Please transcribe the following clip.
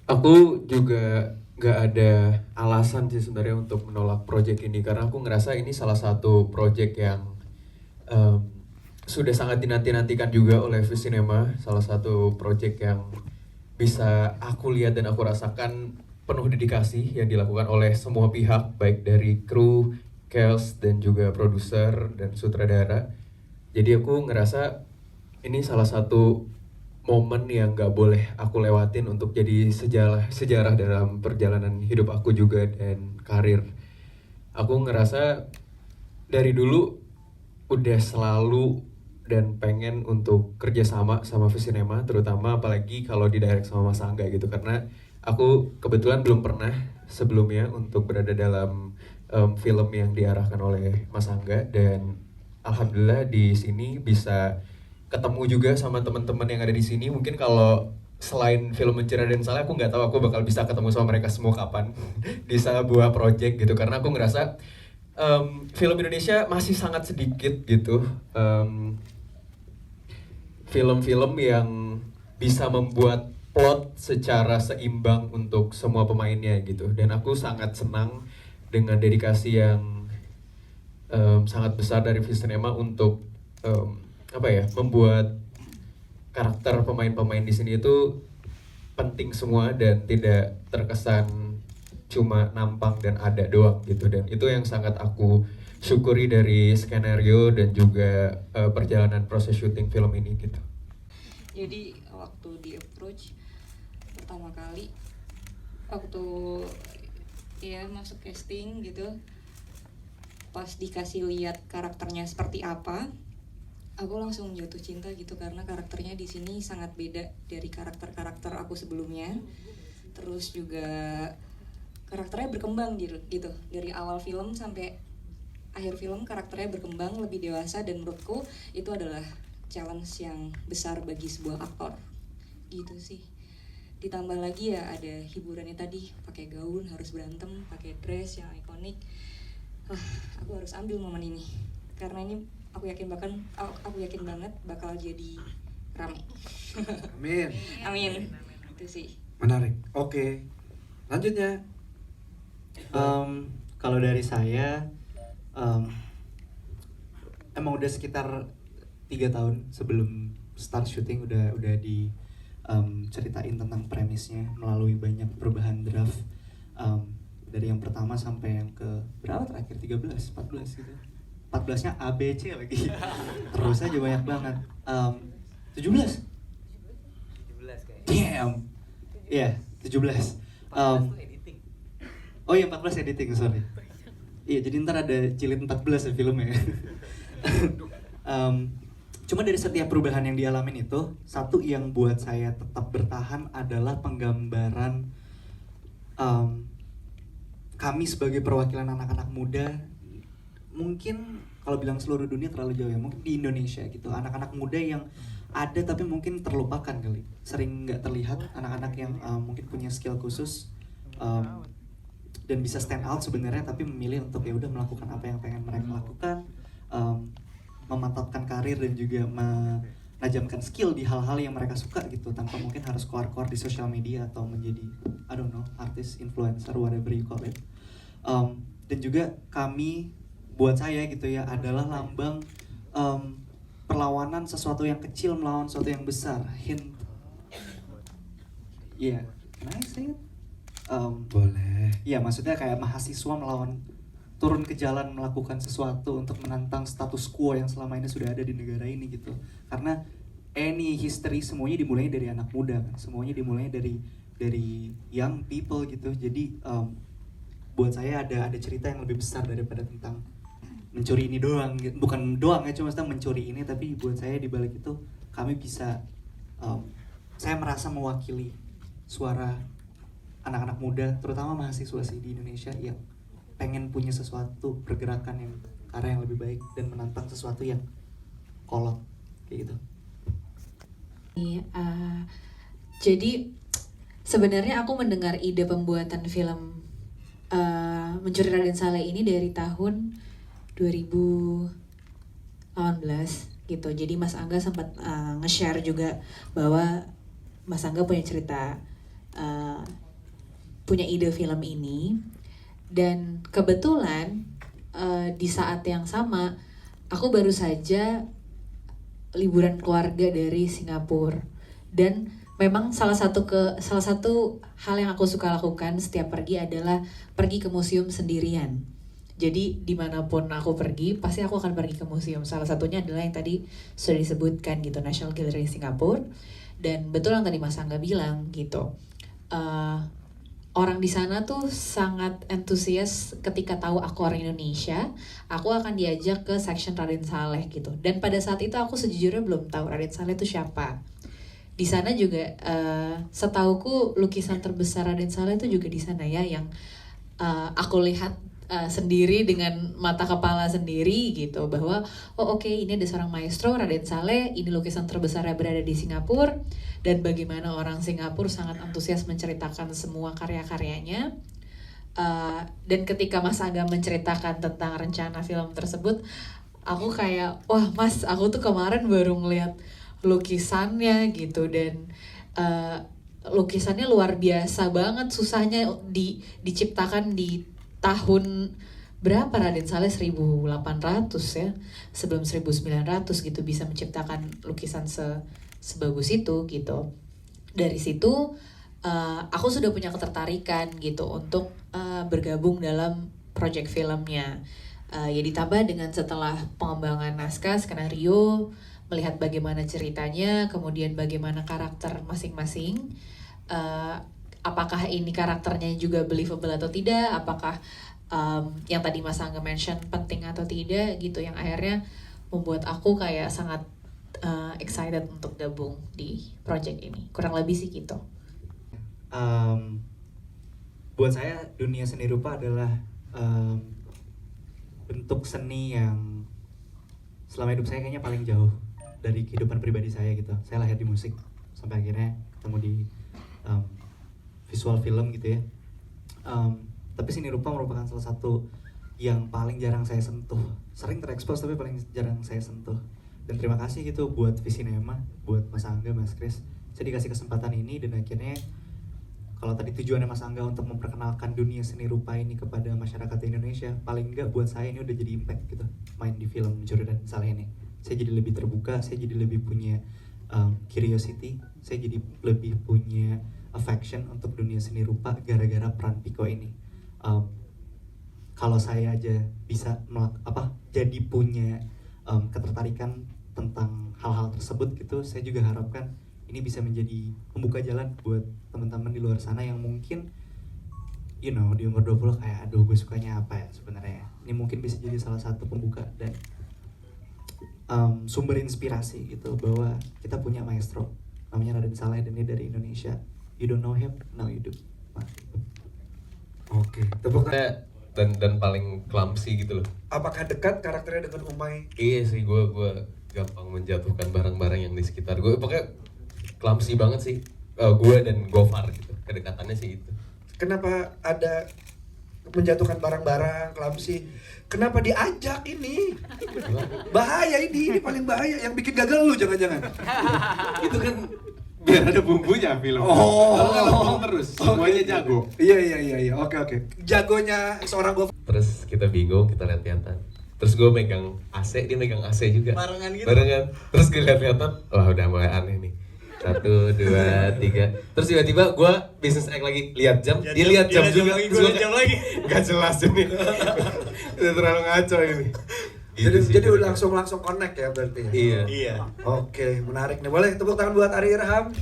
Aku juga nggak ada alasan sih sebenarnya untuk menolak project ini karena aku ngerasa ini salah satu project yang em, sudah sangat dinanti-nantikan juga oleh Fuse Cinema, salah satu project yang bisa aku lihat dan aku rasakan penuh dedikasi yang dilakukan oleh semua pihak, baik dari kru, cast, dan juga produser dan sutradara. Jadi aku ngerasa ini salah satu momen yang gak boleh aku lewatin untuk jadi sejarah sejarah dalam perjalanan hidup aku juga dan karir. Aku ngerasa dari dulu udah selalu dan pengen untuk kerja sama Visinema, terutama apalagi kalau di direct sama Mas Angga gitu, karena aku kebetulan belum pernah sebelumnya untuk berada dalam film yang diarahkan oleh Mas Angga, dan alhamdulillah di sini bisa ketemu juga sama teman-teman yang ada di sini. Mungkin kalau selain film Mencera dan Salah, aku nggak tahu aku bakal bisa ketemu sama mereka semua kapan di sebuah project gitu, karena aku ngerasa film Indonesia masih sangat sedikit gitu film-film yang bisa membuat plot secara seimbang untuk semua pemainnya gitu, dan aku sangat senang dengan dedikasi yang sangat besar dari Visinema untuk em, apa ya, membuat karakter pemain-pemain di sini itu penting semua dan tidak terkesan cuma nampang dan ada doang gitu, dan itu yang sangat aku syukuri dari skenario dan juga perjalanan proses syuting film ini gitu. Jadi waktu di approach pertama kali, waktu ya masuk casting gitu, pas dikasih lihat karakternya seperti apa, aku langsung jatuh cinta gitu karena karakternya di sini sangat beda dari karakter-karakter aku sebelumnya. Terus juga karakternya berkembang gitu dari awal film sampai akhir film, karakternya berkembang lebih dewasa, dan menurutku itu adalah challenge yang besar bagi sebuah aktor gitu sih. Ditambah lagi ya ada hiburannya tadi, pakai gaun, harus berantem, pakai dress yang ikonik. Aku harus ambil momen ini karena ini aku yakin banget bakal jadi rame. Amin. Amin. Itu sih. Menarik. Oke. Lanjutnya. Kalau dari saya, em, emang udah sekitar 3 tahun sebelum start syuting udah di ceritain tentang premisnya melalui banyak perubahan draft, dari yang pertama sampai yang ke berapa terakhir, 13 14 gitu. 14-nya A B C lagi. Terus aja banyak banget. 17. 17 kayaknya. Damn. Iya, 17. 14 tuh editing. Oh iya, 14 editing, sorry. Iya, jadi ntar ada jilid 14 ya filmnya. Cuma dari setiap perubahan yang dialamin itu, satu yang buat saya tetap bertahan adalah penggambaran kami sebagai perwakilan anak-anak muda. Mungkin kalau bilang seluruh dunia terlalu jauh ya, mungkin di Indonesia gitu, anak-anak muda yang ada tapi mungkin terlupakan kali, sering nggak terlihat, anak-anak yang mungkin punya skill khusus, dan bisa stand out sebenarnya, tapi memilih untuk ya udah melakukan apa yang pengen mereka lakukan, memantapkan karir dan juga menajamkan skill di hal-hal yang mereka suka gitu, tanpa mungkin harus keluar-keluar di sosial media atau menjadi I don't know, artis, influencer, whatever you call it. Dan juga kami, buat saya gitu ya, adalah lambang perlawanan sesuatu yang kecil melawan sesuatu yang besar. Hint. Iya, yeah. Can I say it? Boleh. Iya, maksudnya kayak mahasiswa melawan, turun ke jalan melakukan sesuatu untuk menantang status quo yang selama ini sudah ada di negara ini gitu. Karena any history semuanya dimulai dari anak muda kan, semuanya dimulai dari young people gitu. Jadi buat saya ada cerita yang lebih besar daripada tentang mencuri ini doang, bukan doang ya, cuma maksudnya mencuri ini, tapi buat saya di balik itu kami bisa, saya merasa mewakili suara anak-anak muda, terutama mahasiswa sih di Indonesia, yang pengen punya sesuatu pergerakan yang karya yang lebih baik dan menantang sesuatu yang kolot kayak gitu. Jadi sebenarnya aku mendengar ide pembuatan film Mencuri Raden Saleh ini dari tahun 2018 gitu. Jadi Mas Angga sempat nge-share juga bahwa Mas Angga punya cerita uh, punya ide film ini. Dan kebetulan di saat yang sama aku baru saja liburan keluarga dari Singapura. Dan memang salah satu hal yang aku suka lakukan setiap pergi adalah pergi ke museum sendirian. Jadi dimanapun aku pergi, pasti aku akan pergi ke museum. Salah satunya adalah yang tadi sudah disebutkan gitu, National Gallery Singapura. Dan betul yang tadi Mas Angga bilang gitu, orang di sana tuh sangat antusias ketika tahu aku orang Indonesia. Aku akan diajak ke section Raden Saleh gitu. Dan pada saat itu aku sejujurnya belum tahu Raden Saleh itu siapa. Di sana juga setauku lukisan terbesar Raden Saleh itu juga di sana ya, yang aku lihat sendiri dengan mata kepala sendiri gitu, bahwa oke, ini ada seorang maestro Raden Saleh, ini lukisan terbesarnya berada di Singapura, dan bagaimana orang Singapura sangat antusias menceritakan semua karya-karyanya. Dan ketika Mas Angga menceritakan tentang rencana film tersebut, aku kayak, wah Mas, aku tuh kemarin baru ngeliat lukisannya gitu, dan lukisannya luar biasa banget, susahnya diciptakan di tahun berapa Raden Saleh, 1800 ya, sebelum 1900 gitu, bisa menciptakan lukisan sebagus itu gitu. Dari situ aku sudah punya ketertarikan gitu untuk bergabung dalam project filmnya. Ya ditambah dengan setelah pengembangan naskah, skenario, melihat bagaimana ceritanya, kemudian bagaimana karakter masing-masing, apakah ini karakternya juga believable atau tidak, apakah yang tadi Mas Angga mention penting atau tidak gitu, yang akhirnya membuat aku kayak sangat excited untuk gabung di project ini. Kurang lebih sih gitu. Buat saya dunia seni rupa adalah bentuk seni yang selama hidup saya kayaknya paling jauh dari kehidupan pribadi saya gitu. Saya lahir di musik sampai akhirnya ketemu di visual film gitu ya. Tapi seni rupa merupakan salah satu yang paling jarang saya sentuh. Sering terekspos tapi paling jarang saya sentuh. Dan terima kasih gitu buat Visinema, buat Mas Angga, Mas Kris. Saya dikasih kesempatan ini, dan akhirnya kalau tadi tujuannya Mas Angga untuk memperkenalkan dunia seni rupa ini kepada masyarakat Indonesia, paling enggak buat saya ini udah jadi impact gitu, main di film Mencuri Raden Saleh ini. Saya jadi lebih terbuka, saya jadi lebih punya curiosity, saya jadi lebih punya affection untuk dunia seni rupa gara-gara peran Piko ini. Kalau saya aja bisa jadi punya ketertarikan tentang hal-hal tersebut gitu, saya juga harapkan ini bisa menjadi membuka jalan buat teman-teman di luar sana yang mungkin di umur 20 kayak aduh gue sukanya apa ya sebenarnya. Ini mungkin bisa jadi salah satu pembuka dan sumber inspirasi gitu, bahwa kita punya maestro namanya Raden Saleh dan dia dari Indonesia. You don't know him, now you do. Oke, tepuk tangan. Dan paling clumsy gitu loh. Apakah dekat karakternya dengan Umay? Iya sih, gue gampang menjatuhkan barang-barang yang di sekitar gue. Pokoknya clumsy banget sih. Gue dan Gofar gitu, kedekatannya sih gitu. Kenapa ada menjatuhkan barang-barang, clumsy? Kenapa diajak ini? Bahaya ini paling bahaya. Yang bikin gagal lu jangan-jangan. Itu kan biar ada bumbunya film. Oh, kalau terus semuanya jago. Iya. Oke. Jagonya seorang Gofar. Terus kita bingung, kita lihat-lihatan. Terus gue megang AC, dia megang AC juga. Barengan gitu. Terus gue lihat-lihatan, wah udah mulai aneh nih. 1, 2, 3. Terus tiba-tiba gue business act lagi, lihat jam, dia lihat jam juga. Gue lihat jam lagi. Gak jelas ini. Udah terlalu ngaco ini. Jadi udah langsung connect ya berarti. Iya. Iya. Oke, menarik nih. Boleh tepuk tangan buat Ari Irham.